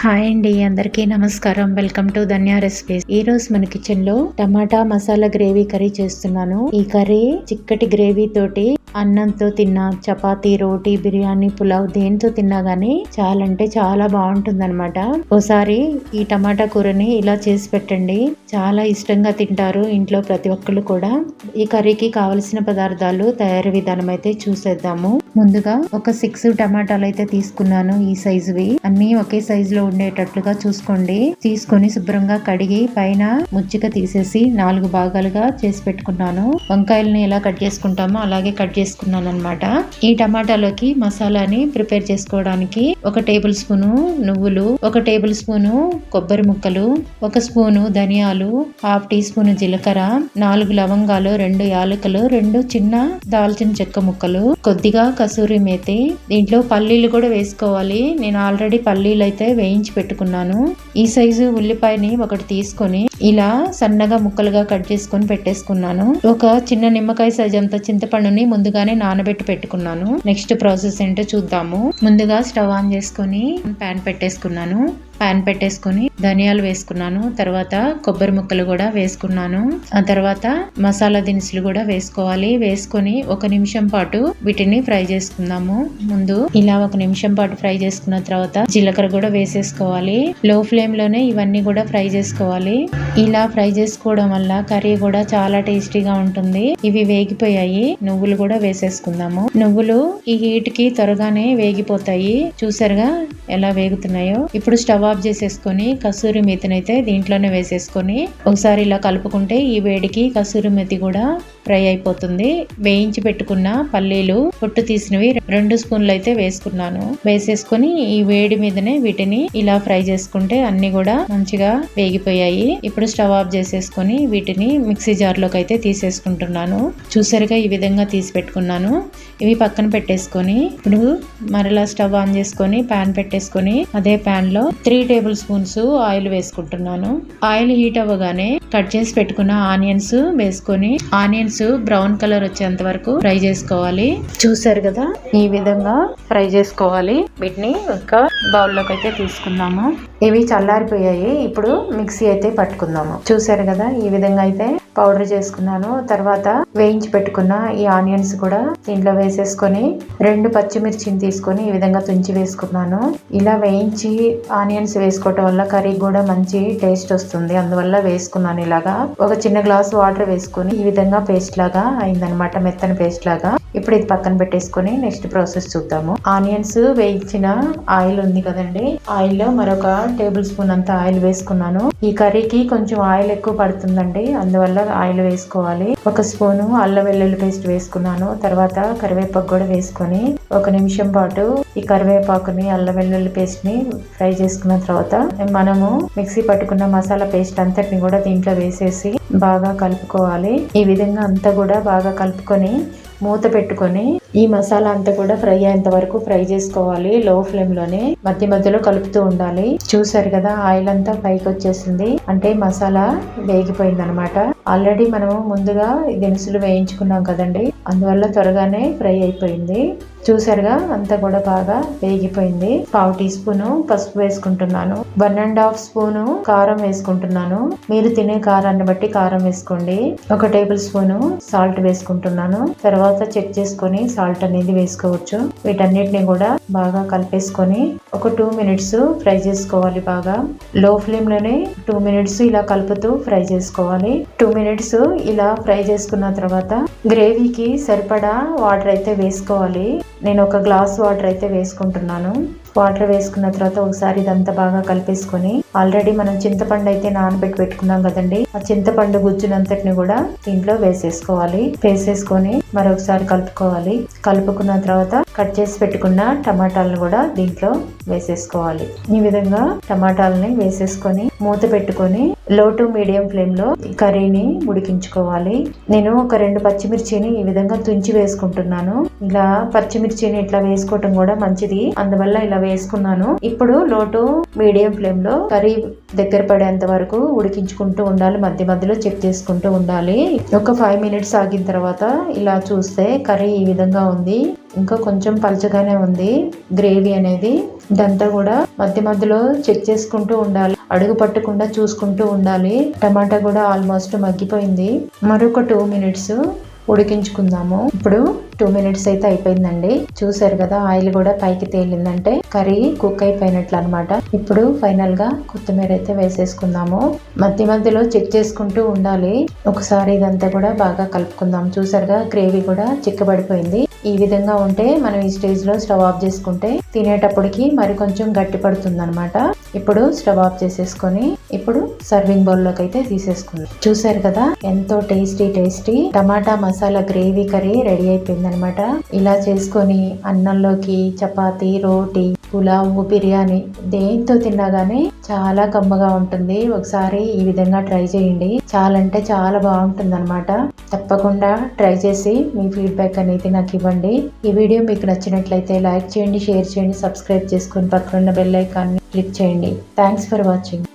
Hi అండి, అందరికీ నమస్కారం. Welcome to Dhanya recipes. ఈ రోజు మన కిచెన్ లో టమాటా మసాలా గ్రేవీ కర్రీ చేస్తున్నాను. ఈ కర్రీ చిక్కటి గ్రేవీ తోటి అన్నంతో తిన్నా, చపాతీ, రోటీ, బిర్యానీ, పులావ్ దేంతో తిన్నా గానీ చాలా అంటే చాలా బాగుంటుంది అనమాట. ఓసారి ఈ టమాటా కూరని ఇలా చేసి పెట్టండి, చాలా ఇష్టంగా తింటారు ఇంట్లో ప్రతి ఒక్కళ్ళు కూడా. ఈ కర్రీకి కావలసిన పదార్థాలు, తయారీ విధానం అయితే చూసేద్దాము. ముందుగా ఒక 6 టమాటాలు అయితే తీసుకున్నాను. ఈ సైజువి అన్ని ఒకే సైజు లో ఉండేటట్లుగా చూసుకోండి. తీసుకొని శుభ్రంగా కడిగి పైన ముచ్చిక తీసేసి 4 భాగాలుగా చేసి పెట్టుకున్నాను. వంకాయలని ఎలా కట్ చేసుకుంటామో అలాగే కట్ చేసుకున్నాను అనమాట. ఈ టమాటాలోకి మసాలాని ప్రిపేర్ చేసుకోవడానికి 1 టేబుల్ స్పూను నువ్వులు, 1 టేబుల్ స్పూను కొబ్బరి ముక్కలు, 1 స్పూను ధనియాలు, 1/2 టీ స్పూన్ జీలకర్ర, 4 లవంగాలు, 2 యాలకులు, 2 చిన్న దాల్చిన చెక్క ముక్కలు, కొద్దిగా కసూరి మేతి. దీంట్లో పల్లీలు కూడా వేసుకోవాలి. నేను ఆల్రెడీ పల్లీలు అయితే వేయించి పెట్టుకున్నాను. ఈ సైజు ఉల్లిపాయని 1 తీసుకొని ఇలా సన్నగా ముక్కలుగా కట్ చేసుకొని పెట్టేసుకున్నాను. ఒక చిన్న నిమ్మకాయ సైజ్ అంత చింతపండుని ముందుగానే నానబెట్టి పెట్టుకున్నాను. నెక్స్ట్ ప్రాసెస్ ఏంటో చూద్దాము. ముందుగా స్టవ్ ఆన్ చేసుకొని ప్యాన్ పెట్టేసుకున్నాను. ప్యాన్ పెట్టేసుకొని ధనియాలు వేసుకున్నాను. తర్వాత కొబ్బరి ముక్కలు కూడా వేసుకున్నాను. ఆ తర్వాత మసాలా దినుసులు కూడా వేసుకోవాలి. వేసుకొని 1 నిమిషం పాటు వీటిని ఫ్రై చేసుకుందాము. ముందు ఇలా 1 నిమిషం పాటు ఫ్రై చేసుకున్న తర్వాత జీలకర్ర కూడా వేసేసుకోవాలి. లో ఫ్లేమ్ లోనే ఇవన్నీ కూడా ఫ్రై చేసుకోవాలి. ఇలా ఫ్రై చేసుకోవడం వల్ల కర్రీ కూడా చాలా టేస్టీగా ఉంటుంది. ఇవి వేగిపోయాయి. నువ్వులు కూడా వేసేసుకుందాము. నువ్వులు ఈ హీట్ కి త్వరగానే వేగిపోతాయి. చూసారుగా ఎలా వేగుతున్నాయో. ఇప్పుడు స్టవ్ ఆఫ్ చేసేసుకొని కసూరి మేతిని అయితే దీంట్లోనే వేసేసుకొని ఒకసారి ఇలా కలుపుకుంటే ఈ వేడికి కసూరి మేతి కూడా ఫ్రై అయిపోతుంది. వేయించి పెట్టుకున్న పల్లీలు పొట్టు తీసినవి 2 స్పూన్లు అయితే వేసుకున్నాను. వేసేసుకొని ఈ వేడి మీదనే వీటిని ఇలా ఫ్రై చేసుకుంటే అన్ని కూడా మంచిగా వేగిపోయాయి. ఇప్పుడు స్టవ్ ఆఫ్ చేసేసుకొని వీటిని మిక్సీ జార్ లోకి అయితే తీసేసుకుంటున్నాను. చూసారుగా ఈ విధంగా తీసి పెట్టుకున్నాను. ఇవి పక్కన పెట్టేసుకొని ఇప్పుడు మరలా స్టవ్ ఆన్ చేసుకొని ప్యాన్ పెట్టేసుకొని అదే ప్యాన్ లో 3 టేబుల్ స్పూన్స్ ఆయిల్ వేసుకుంటున్నాను. ఆయిల్ హీట్ అవ్వగానే కట్ చేసి పెట్టుకున్న ఆనియన్స్ వేసుకొని ఆనియన్స్ బ్రౌన్ కలర్ వచ్చేంత వరకు ఫ్రై చేసుకోవాలి. చూసారు కదా ఈ విధంగా ఫ్రై చేసుకోవాలి. వీటిని ఒక బౌల్లోకి అయితే తీసుకుందాము. ఇవి చల్లారిపోయాయి. ఇప్పుడు మిక్సీ అయితే పట్టుకుందాము. చూసారు కదా ఈ విధంగా అయితే పౌడర్ చేసుకున్నాను. తర్వాత వేయించి పెట్టుకున్న ఈ ఆనియన్స్ కూడా దీంట్లో వేసేసుకొని 2 పచ్చిమిర్చిని తీసుకొని ఈ విధంగా తుంచి వేసుకున్నాను. ఇలా వేయించి ఆనియన్స్ వేసుకోవటం వల్ల కర్రీ కూడా మంచి టేస్ట్ వస్తుంది. అందువల్ల వేసుకున్నాను. ఇలాగా ఒక చిన్న గ్లాస్ వాటర్ వేసుకొని ఈ విధంగా పేస్ట్ లాగా అయిందనమాట, మెత్తని పేస్ట్ లాగా. ఇప్పుడు ఇది పక్కన పెట్టేసుకొని నెక్స్ట్ ప్రాసెస్ చూద్దాము. ఆనియన్స్ వేయించిన ఆయిల్ ఉంది కదండి, ఆయిల్ లో మరొక టేబుల్ స్పూన్ అంత ఆయిల్ వేసుకున్నాను. ఈ కర్రీకి కొంచెం ఆయిల్ ఎక్కువ పడుతుందండి, అందువల్ల ఆయిల్ వేసుకోవాలి. 1 స్పూను అల్లం వెల్లుల్లి పేస్ట్ వేసుకున్నాను. తర్వాత కరివేపాకు కూడా వేసుకొని 1 నిమిషం పాటు ఈ కరివేపాకుని అల్లం వెల్లుల్లి పేస్ట్ ని ఫ్రై చేసుకున్న తర్వాత మనము మిక్సీ పట్టుకున్న మసాలా పేస్ట్ అంతటిని కూడా దీంట్లో వేసేసి బాగా కలుపుకోవాలి. ఈ విధంగా అంతా కూడా బాగా కలుపుకొని మూత పెట్టుకొని ఈ మసాలా అంతా కూడా ఫ్రై అయ్యేంత వరకు ఫ్రై చేసుకోవాలి. లో ఫ్లేమ్ లోనే మధ్య మధ్యలో కలుపుతూ ఉండాలి. చూసారు కదా ఆయిల్ అంతా పైకి వచ్చేసింది, అంటే మసాలా వేగిపోయింది అనమాట. ఆల్రెడీ మనము ముందుగా దినుసులు వేయించుకున్నాం కదండి, అందువల్ల త్వరగానే ఫ్రై అయిపోయింది. చూసారుగా అంతా కూడా బాగా వేగిపోయింది. 1/2 టీ స్పూన్ పసుపు వేసుకుంటున్నాను. 1.5 స్పూను కారం వేసుకుంటున్నాను. మీరు తినే కారాన్ని బట్టి కారం వేసుకోండి. 1 టేబుల్ స్పూన్ సాల్ట్ వేసుకుంటున్నాను. తర్వాత చెక్ చేసుకొని సాల్ట్ అనేది వేసుకోవచ్చు. వీటన్నిటిని కూడా బాగా కలిపేసుకొని ఒక 2 మినిట్స్ ఫ్రై చేసుకోవాలి. బాగా లో ఫ్లేమ్ లోనే 2 మినిట్స్ ఇలా కలుపుతూ ఫ్రై చేసుకోవాలి. 2 మినిట్స్ ఇలా ఫ్రై చేసుకున్న తర్వాత గ్రేవీకి సరిపడా వాటర్ అయితే వేసుకోవాలి. నేను 1 గ్లాస్ వాటర్ అయితే వేసుకుంటున్నాను. వాటర్ వేసుకున్న తర్వాత ఒకసారి ఇదంతా బాగా కలిపేసుకొని ఆల్రెడీ మనం చింతపండు అయితే నానబెట్టి పెట్టుకున్నాం కదండి, ఆ చింతపండు గుజ్జునంతటిని కూడా దీంట్లో వేసేసుకోవాలి. వేసేసుకొని మరొకసారి కలుపుకోవాలి. కలుపుకున్న తర్వాత కట్ చేసి పెట్టుకున్న టమాటాలను కూడా దీంట్లో వేసేసుకోవాలి. ఈ విధంగా టమాటాలని వేసేసుకొని మూత పెట్టుకొని లో టు మీడియం ఫ్లేమ్ లో కర్రీని ఉడికించుకోవాలి. నేను ఒక 2 పచ్చిమిర్చిని ఈ విధంగా తుంచి వేసుకుంటున్నాను. ఇలా పచ్చిమిర్చిని ఇట్లా వేసుకోవటం కూడా మంచిది, అందువల్ల ఇలా వేసుకున్నాను. ఇప్పుడు లో టు మీడియం ఫ్లేమ్ లో కర్రీ దగ్గర పడేంత వరకు ఉడికించుకుంటూ ఉండాలి. మధ్య మధ్యలో చెక్ చేసుకుంటూ ఉండాలి. ఒక 5 మినిట్స్ ఆగిన తర్వాత ఇలా చూస్తే కర్రీ ఈ విధంగా ఉంది. ఇంకా కొంచెం పలచగానే ఉంది గ్రేవీ అనేది. ఇదంతా కూడా మధ్య మధ్యలో చెక్ చేసుకుంటూ ఉండాలి, అడుగు పట్టకుండా చూసుకుంటూ ఉండాలి. టమాటా కూడా ఆల్మోస్ట్ మగ్గిపోయింది. మరొక 2 మినిట్స్ ఉడికించుకుందాము. ఇప్పుడు 2 మినిట్స్ అయితే అయిపోయిందండి. చూసారు కదా ఆయిల్ కూడా పైకి తేలిందంటే కర్రీ కుక్ అయిపోయినట్లు అనమాట. ఇప్పుడు ఫైనల్ గా కొత్తిమీర అయితే వేసేసుకుందాము. మధ్య మధ్యలో చెక్ చేసుకుంటూ ఉండాలి. ఒకసారి ఇదంతా కూడా బాగా కలుపుకుందాం. చూసారుగా గ్రేవీ కూడా చిక్కబడిపోయింది. ఈ విధంగా ఉంటే మనం ఈ స్టేజ్ లో స్టవ్ ఆఫ్ చేసుకుంటే తినేటప్పటికి మరి కొంచెం గట్టి పడుతుంది అనమాట. ఇప్పుడు స్టవ్ ఆఫ్ చేసేసుకొని ఇప్పుడు సర్వింగ్ బౌల్ లోకి అయితే తీసేసుకుందాం. చూసారు కదా ఎంతో టేస్టీ టమాటా మసాలా గ్రేవీ కర్రీ రెడీ అయిపోయింది అనమాట. ఇలా చేసుకొని అన్నంలోకి చపాతీ, రోటీ, పులావ్, బిర్యానీ దేంతో తిన్నా గానీ చాలా కమ్మగా ఉంటుంది. ఒకసారి ఈ విధంగా ట్రై చేయండి. చాలా అంటే చాలా బాగుంటుంది అనమాట. తప్పకుండా ట్రై చేసి మీ ఫీడ్బ్యాక్ అనేది నాకు ఇవ్వండి. ఈ వీడియో మీకు నచ్చినట్లయితే లైక్ చేయండి, షేర్ చేయండి, సబ్స్క్రైబ్ చేసుకొని పక్కనున్న బెల్ ఐకాన్ని క్లిక్ చేయండి. Thanks for watching.